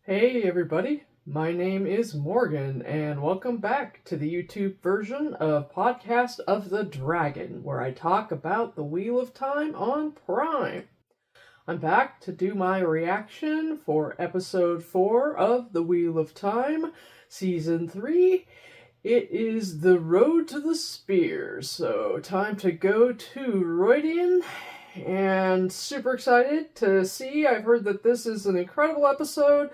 Hey everybody, my name is Morgan, and welcome back to the YouTube version of Podcast of the Dragon, where I talk about the Wheel of Time on Prime. I'm back to do my reaction for episode 4 of the Wheel of Time, season 3. It is the road to the spear, so time to go to Roydian. And super excited to see. I've heard that this is an incredible episode,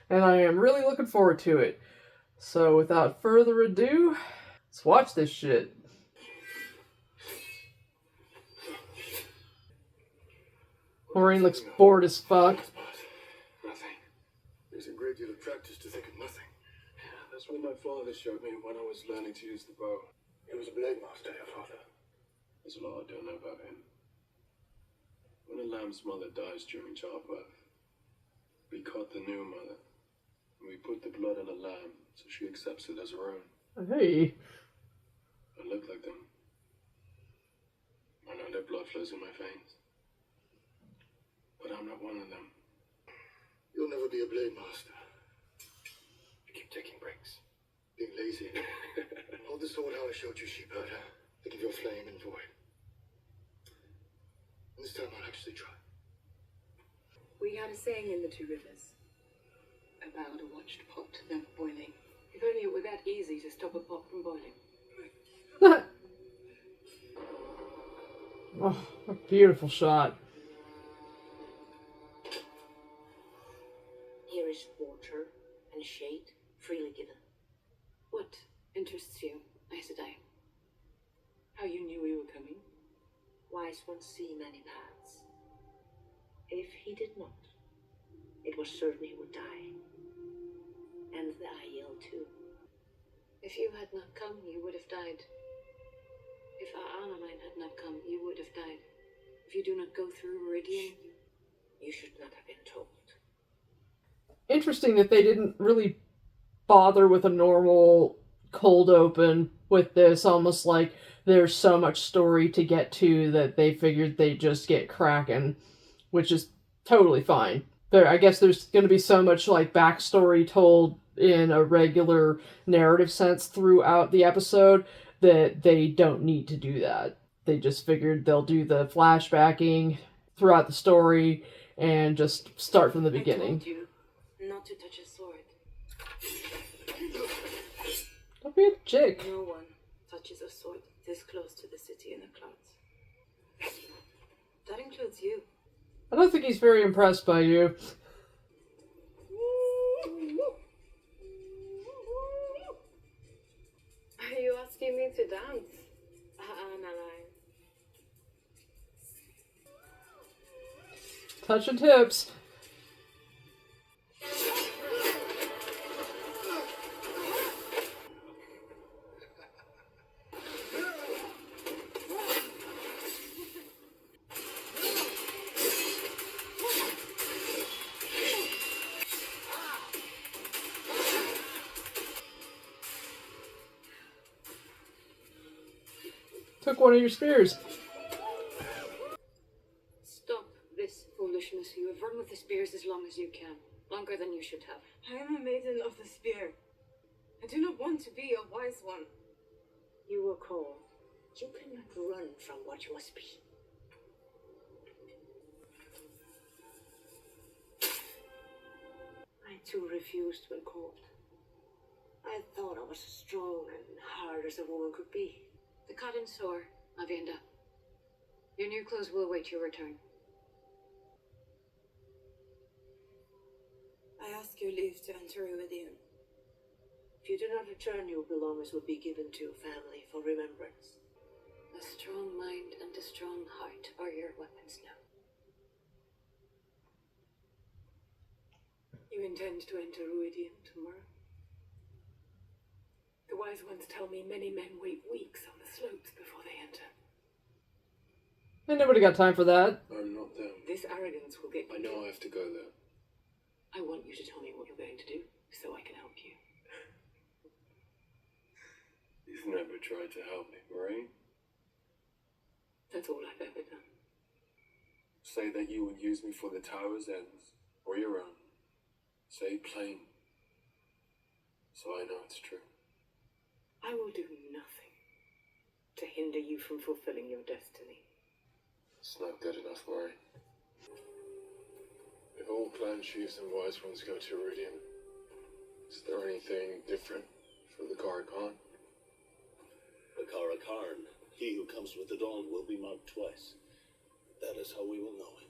and I am really looking forward to it. So without further ado, let's watch this shit. Maureen looks bored as fuck. Nothing. There's a great deal of practice to think of nothing. That's what my father showed me when I was learning to use the bow. He was a blade master, your father. There's a lot I don't know about him. When a lamb's mother dies during childbirth, we cut the new mother, and we put the blood on a lamb so she accepts it as her own. Hey. I look like them. I know their blood flows in my veins. But I'm not one of them. You'll never be a blade master. You keep taking breaks. Being lazy. Hold the sword how I showed you, sheepherder. Think of your flame and void. And this time I'll actually try. We had a saying in the Two Rivers about a watched pot never boiling. If only it were that easy to stop a pot from boiling. Oh, a beautiful shot. Here is water and shade freely given. What interests you, Aes Sedai? How you knew we were coming? Wise ones see many paths. If he did not, it was certain he would die. And the Aiel too. If you had not come, you would have died. If Aanamine had not come, you would have died. If you do not go through Meridian, you should not have been told. Interesting that they didn't really bother with a normal cold open with this, almost like there's so much story to get to that they figured they'd just get cracking, which is totally fine. I guess there's going to be so much like backstory told in a regular narrative sense throughout the episode that they don't need to do that. They just figured they'll do the flashbacking throughout the story and just start from the beginning. I told you not to touch a sword. Don't be a chick. No one touches a sword this close to the city in the clouds. That includes you. I don't think he's very impressed by you. Are you asking me to dance? Aanamine. Touching tips. Took one of your spears. Stop this foolishness. You have run with the spears as long as you can. Longer than you should have. I am a maiden of the spear. I do not want to be a wise one. You were called. You cannot run from what you must be. I too refused when called. I thought I was as strong and hard as a woman could be. The cut and sore, Avienda. Your new clothes will await your return. I ask your leave to enter Meridian. If you do not return, your belongings will be given to family for remembrance. A strong mind and a strong heart are your weapons now. You intend to enter Meridian tomorrow? The wise ones tell me many men wait weeks on the slopes before they enter. Ain't nobody got time for that. I'm not them. This arrogance will get you. I know I have to go there. I want you to tell me what you're going to do, so I can help you. You've never tried to help me, right? That's all I've ever done. Say that you would use me for the tower's ends, or your own. Say it plain, so I know it's true. I will do nothing to hinder you from fulfilling your destiny. It's not good enough, Mori. If all clan chiefs and wise ones go to Iridium, is there anything different for the Karakan? The Karakarn, he who comes with the dawn, will be marked twice. That is how we will know him.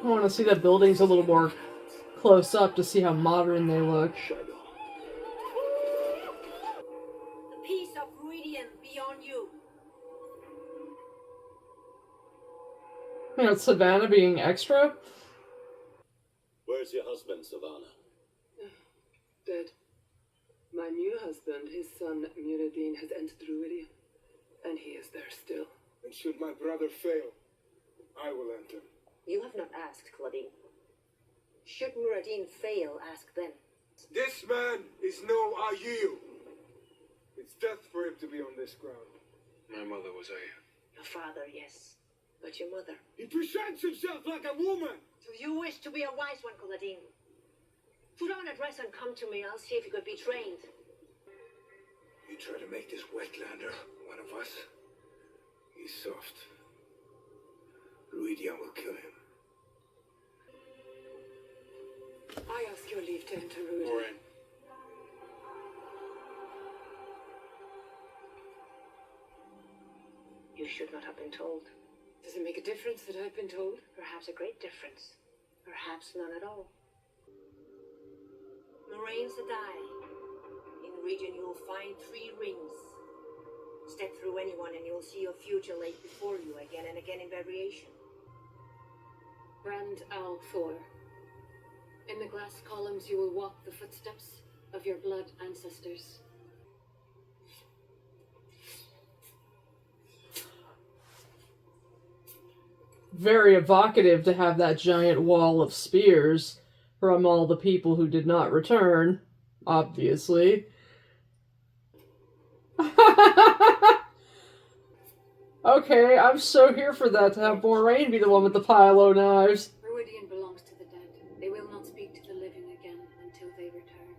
I want to see the buildings a little more close up to see how modern they look. The peace of Iridium be on you. You know, Savannah being extra. Where's your husband, Savannah? Dead. My new husband, his son Muradin, has entered Iridium, and he is there still. And should my brother fail, I will enter. You have not asked, Claudine. Should Muradin fail, ask then. This man is no Aiyu. It's death for him to be on this ground. My mother was Aya. Your father, yes. But your mother? He presents himself like a woman! So you wish to be a wise one, Claudine? Put on a dress and come to me. I'll see if you could be trained. You try to make this wetlander one of us? He's soft. Iridium will kill him. I ask your leave to enter Iridium. Moraine. You should not have been told. Does it make a difference that I've been told? Perhaps a great difference. Perhaps none at all. Moraine Sedai. In Iridium you'll find 3 rings. Step through anyone and you'll see your future laid before you again and again in variation. Grand Al Thor. In the glass columns you will walk the footsteps of your blood ancestors. Very evocative to have that giant wall of spears from all the people who did not return, obviously. Okay, I'm so here for that, to have Moraine be the one with the pile of knives. Iridium belongs to the dead. They will not speak to the living again until they return.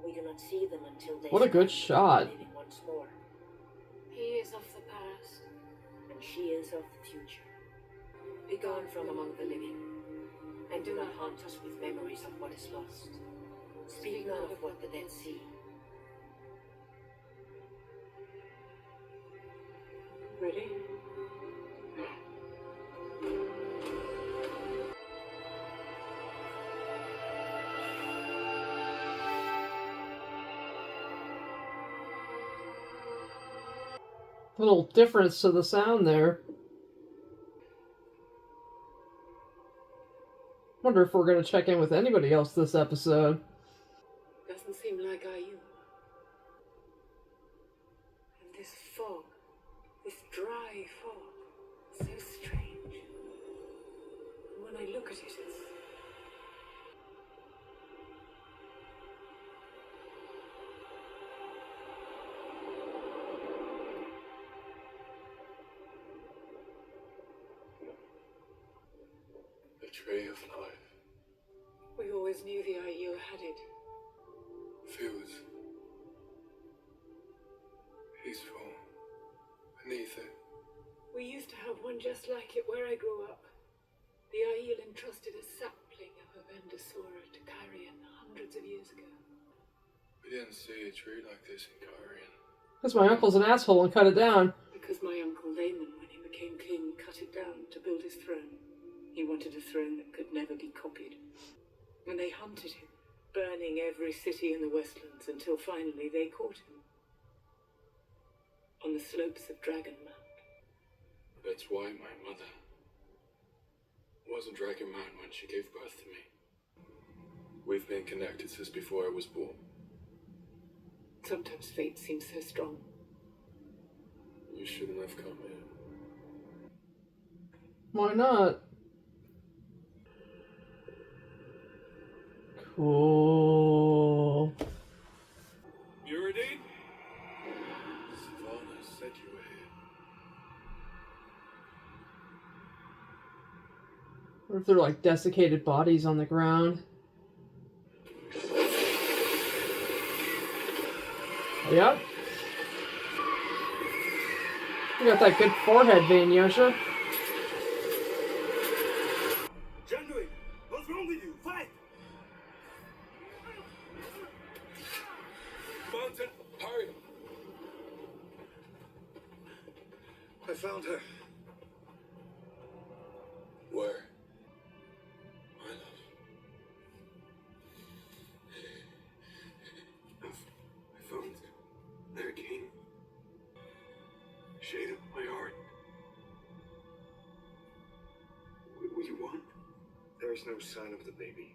We do not see them until they What a good shot. living once more. He is of the past. And she is of the future. Be gone from among the living, and do not haunt us with memories of what is lost. Speak not of what the dead see. Ready? Little difference to the sound there. Wonder if we're going to check in with anybody else this episode. Doesn't seem like Aiyu. And this fog, this dry fog, so strange. And when I look at it, it's... The tree of life. We always knew the Aiyu had it. Feels peaceful beneath it. We used to have one just like it where I grew up. The Aiyu entrusted a sapling of a Vendasora to Kyrian hundreds of years ago. We didn't see a tree like this in Kyrian. Because my uncle's an asshole and cut it down. Because my uncle Layman, when he became king, cut it down to build his throne. He wanted a throne that could never be copied. And they hunted him, burning every city in the Westlands until finally they caught him. On the slopes of Dragon Mount. That's why my mother was a Dragon Mountain when she gave birth to me. We've been connected since before I was born. Sometimes fate seems so strong. You shouldn't have come here. Why not? Cool. Muradin? Savannah said you were here. Or if they're like desiccated bodies on the ground. Yep. You got that good forehead vein, Yosha. Gentlemen, what's wrong with you? Fight! Mountain, hurry! I found her. Where? My love. I found their king. Shade of my heart. What you want? There is no sign of the baby.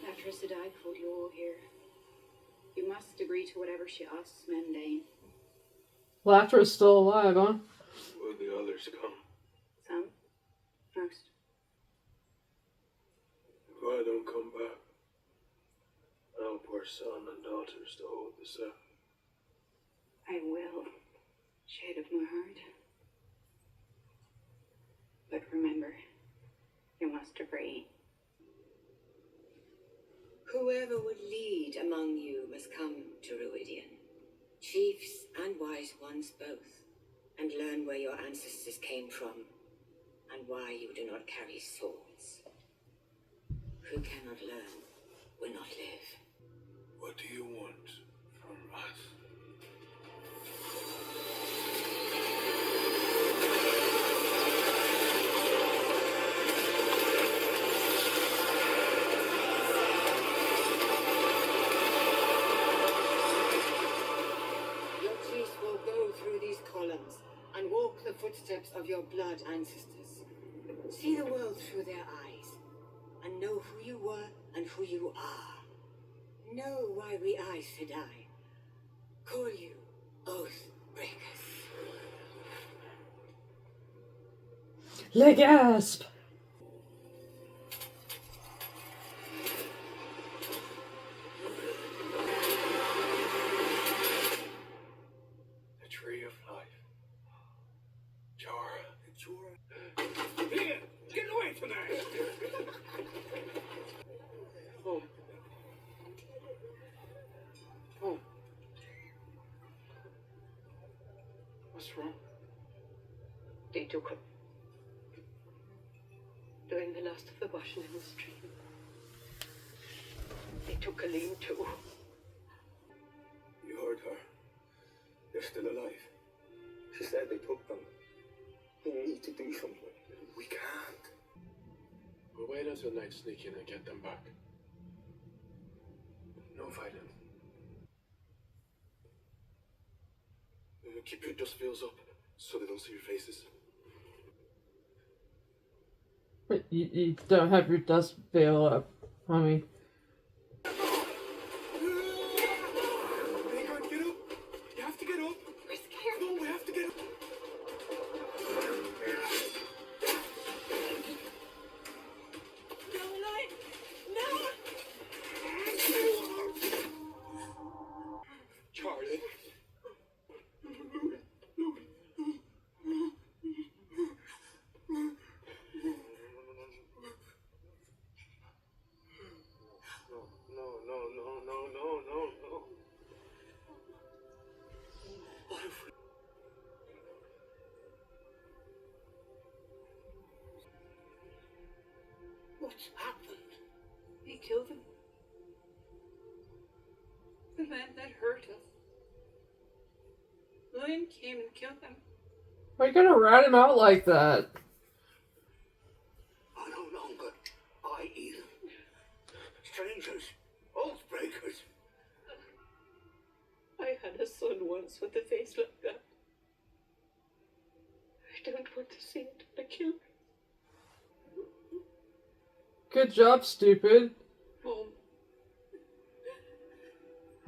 After Sedai called you all here, you must agree to whatever she asks, Mendane. Latra is still alive, huh? Will the others come? Some? Most. If I don't come back, I'll pour son and daughters to hold the set. I will, shade of my heart. But remember, you must agree. Whoever would lead among you must come to Ruidian, chiefs and wise ones both, and learn where your ancestors came from, and why you do not carry swords. Who cannot learn will not live. What do you want from us? Your chiefs will go through these columns and walk the footsteps of your blood ancestors. See the world through their eyes, and know who you were and who you are. Know why we Aes Sedai call you Oath Breakers. Le gasp! The tree of life. Jorah. Here! Get away from there! Oh. Oh. What's wrong? They took him. During the last of the washing in the stream. They took Aline too. You heard her. They're still alive. She said they took them. We need to do something. We can't. We'll wait until night sneak in and get them back. No violence. Keep your dust veils up so they don't see your faces. But you don't have your dust veil up, homie. Hey, God, get up! You have to get up! We're scared. No, we have to get up! Charlie. No. What's happened? He killed him. The man that hurt us. Lillian came and killed him. Why are you gonna rat him out like that? I no longer I either. Strangers, oath breakers. I had a son once with a face like that. I don't want to see it on a kill. Good job, stupid. Mom,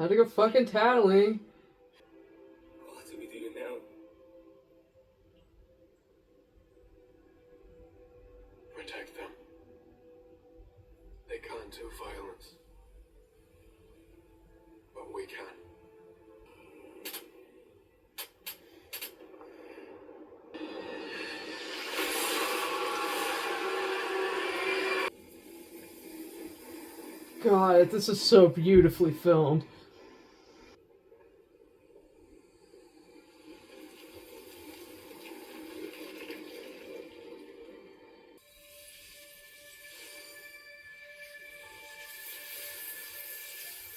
Had to go fucking tattling. God, this is so beautifully filmed.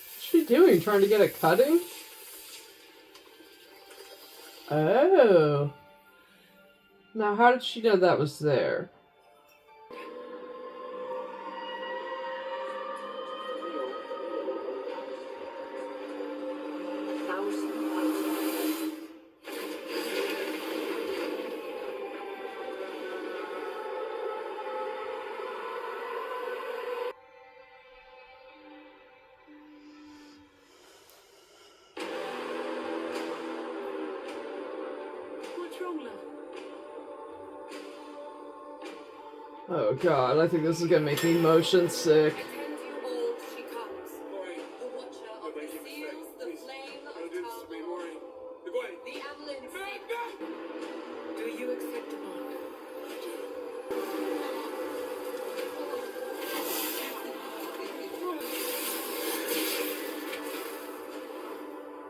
What's she doing? Trying to get a cutting? Oh. Now, how did she know that was there? What's wrong, love? Oh God, I think this is gonna make me motion sick. Attend you all, she comes. The watcher of the seals, the flame of Tarkor. The Avalon Sea. Do you accept the bond?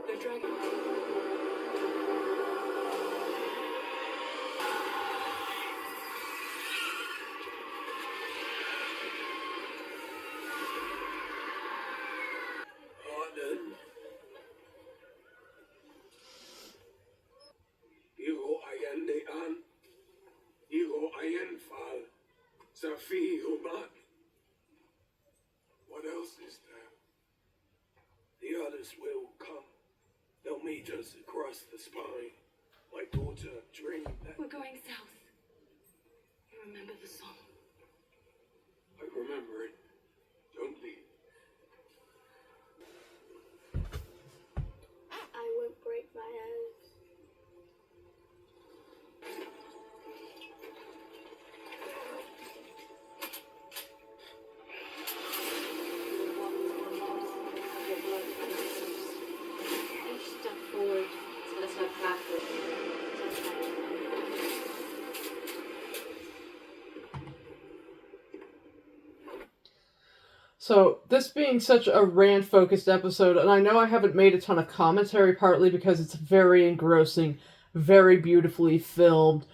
The dragon. Pardon. Iho ayan dean. Iho ayan fal. Safi humat. What else is there? The others will come. They'll meet us across the spine. My daughter dreamed that. We're going south. You remember the song? I remember it. Don't leave. I won't break my oath. Each step forward is a step backward. So, this being such a Rand-focused episode, and I know I haven't made a ton of commentary, partly because it's very engrossing, very beautifully filmed,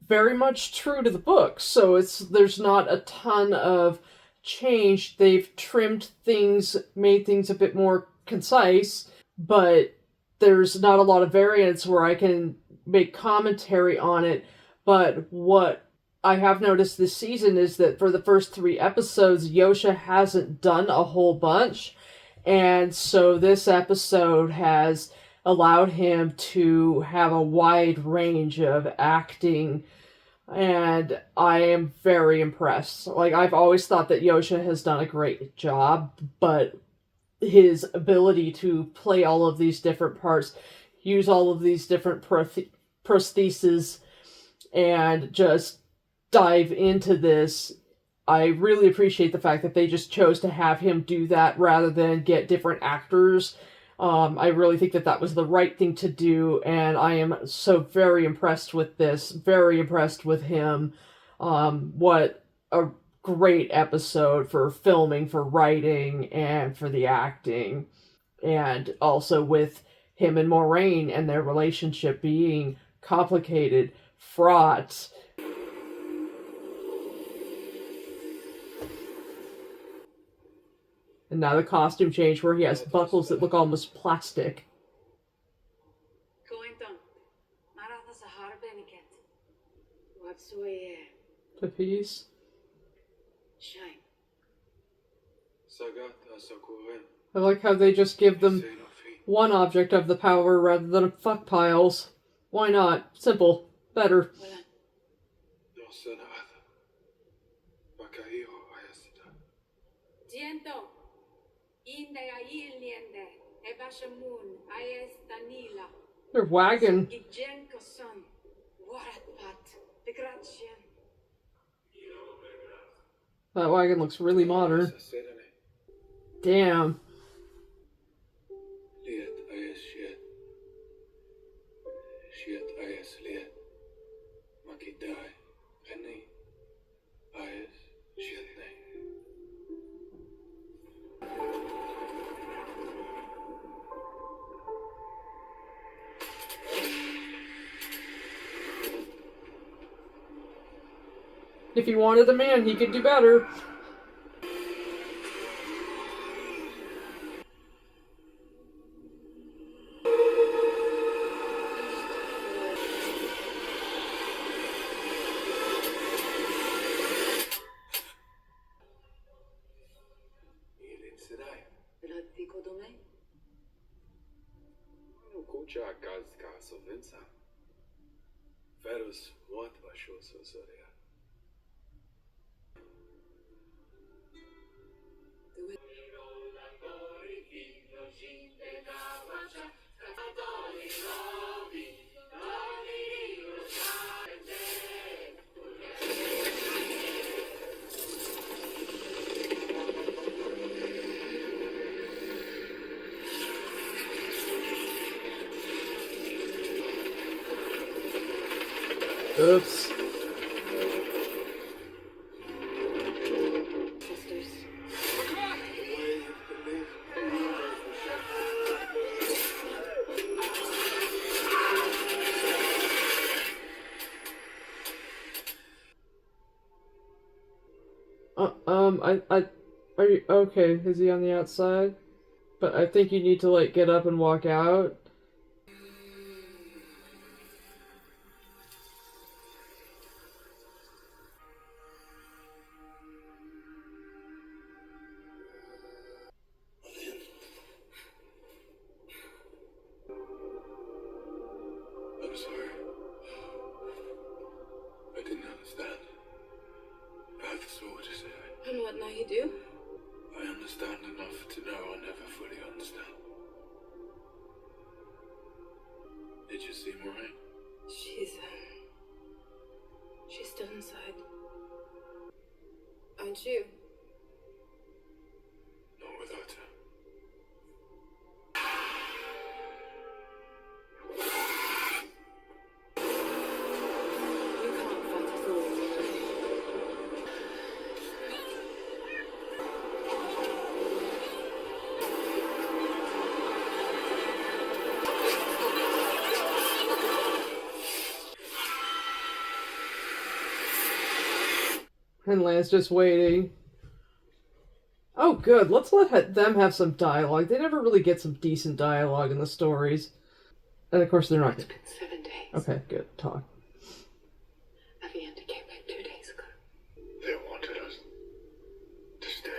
very much true to the book, so there's not a ton of change. They've trimmed things, made things a bit more concise, but there's not a lot of variance where I can make commentary on it. But what I have noticed this season is that for the first 3 episodes, Yosha hasn't done a whole bunch, and so this episode has allowed him to have a wide range of acting, and I am very impressed. Like, I've always thought that Yosha has done a great job, but his ability to play all of these different parts, use all of these different prostheses, and just dive into this, I really appreciate the fact that they just chose to have him do that rather than get different actors. I really think that that was the right thing to do, and I am so very impressed with this, very impressed with him. What a great episode for filming, for writing, and for the acting. And also with him and Moraine and their relationship being complicated, fraught. And now the costume change where he has buckles that look almost plastic. The piece. Shine. I like how they just give them one object of the power rather than fuck piles. Why not? Simple. Better. Their wagon. That wagon looks really modern. Damn. If he wanted a man, he could do better. Ferus what vashos soria. Oops. Are you okay? Is he on the outside? But I think you need to, like, get up and walk out. I'm sorry. I didn't understand. I had to saw what you said. And what now you do? I understand enough to know I never fully understand. Did you see Maureen? She's still inside. Aren't you? Not without her. You can't fight us all. And Lan's just waiting. Oh, good. Let's let them have some dialogue. They never really get some decent dialogue in the stories. And of course they're not. It's been 7 days. Okay, good. Talk. Avienda came back 2 days ago. They wanted us to stay.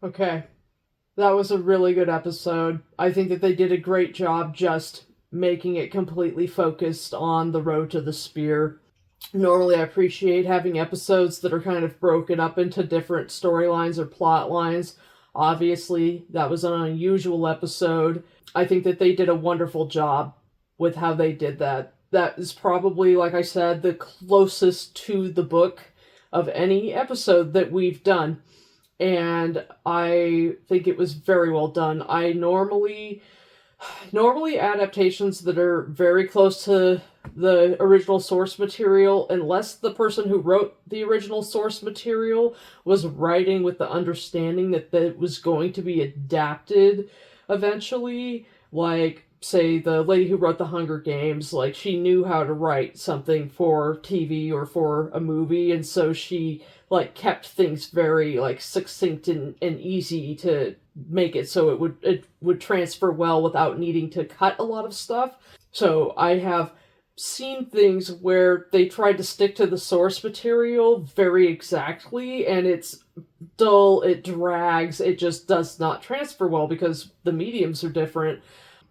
Okay. That was a really good episode. I think that they did a great job just making it completely focused on the road to the spear. Normally I appreciate having episodes that are kind of broken up into different storylines or plot lines. Obviously, that was an unusual episode. I think that they did a wonderful job with how they did that. That is probably, like I said, the closest to the book of any episode that we've done. And I think it was very well done. I normally adaptations that are very close to the original source material, unless the person who wrote the original source material was writing with the understanding that it was going to be adapted eventually, like, say, the lady who wrote The Hunger Games, like, she knew how to write something for TV or for a movie, and so she, like, kept things very, like, succinct and easy to make it so it would transfer well without needing to cut a lot of stuff. So I have seen things where they tried to stick to the source material very exactly, and it's dull, it drags, it just does not transfer well because the mediums are different.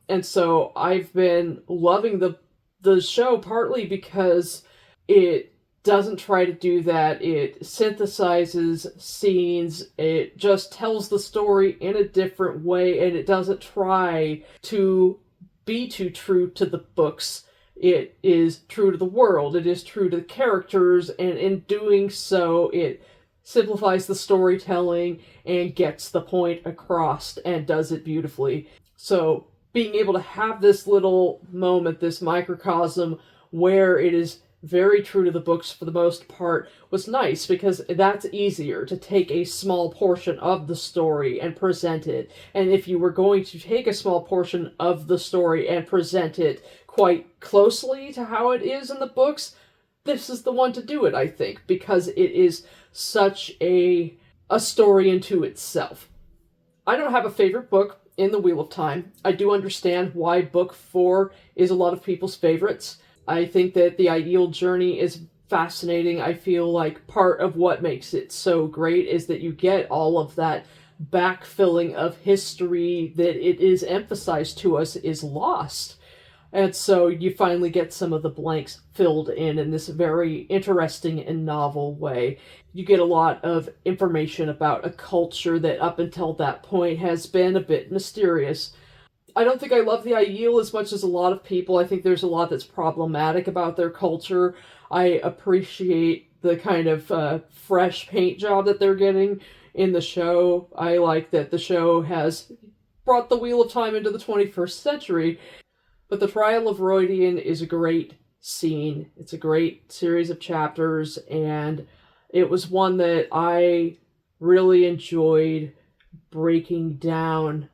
And so I've been loving the show partly because it doesn't try to do that. It synthesizes scenes. It just tells the story in a different way, and it doesn't try to be too true to the books. It is true to the world. It is true to the characters, and in doing so, it simplifies the storytelling and gets the point across and does it beautifully. So being able to have this little moment, this microcosm where it is very true to the books for the most part, was nice, because that's easier to take a small portion of the story and present it. And if you were going to take a small portion of the story and present it quite closely to how it is in the books, this is the one to do it, I think, because it is such a story into itself. I don't have a favorite book in The Wheel of Time. I do understand why book 4 is a lot of people's favorites. I think that the Ideal Journey is fascinating. I feel like part of what makes it so great is that you get all of that backfilling of history that it is emphasized to us is lost. And so you finally get some of the blanks filled in this very interesting and novel way. You get a lot of information about a culture that up until that point has been a bit mysterious. I don't think I love the Aiel as much as a lot of people. I think there's a lot that's problematic about their culture. I appreciate the kind of fresh paint job that they're getting in the show. I like that the show has brought the Wheel of Time into the 21st century. But the Trial of Rhuidean is a great scene. It's a great series of chapters, and it was one that I really enjoyed breaking down.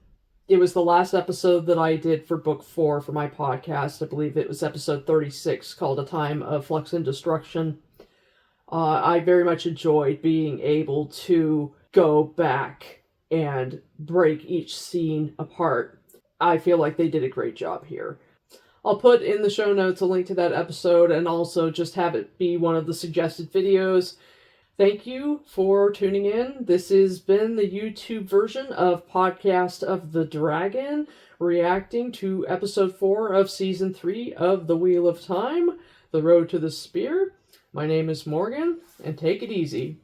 It was the last episode that I did for book 4 for my podcast. I believe it was episode 36, called A Time of Flux and Destruction. I very much enjoyed being able to go back and break each scene apart. I feel like they did a great job here. I'll put in the show notes a link to that episode and also just have it be one of the suggested videos. Thank you for tuning in. This has been the YouTube version of Podcast of the Dragon, reacting to episode 4 of season 3 of The Wheel of Time, The Road to the Spear. My name is Morgan, and take it easy.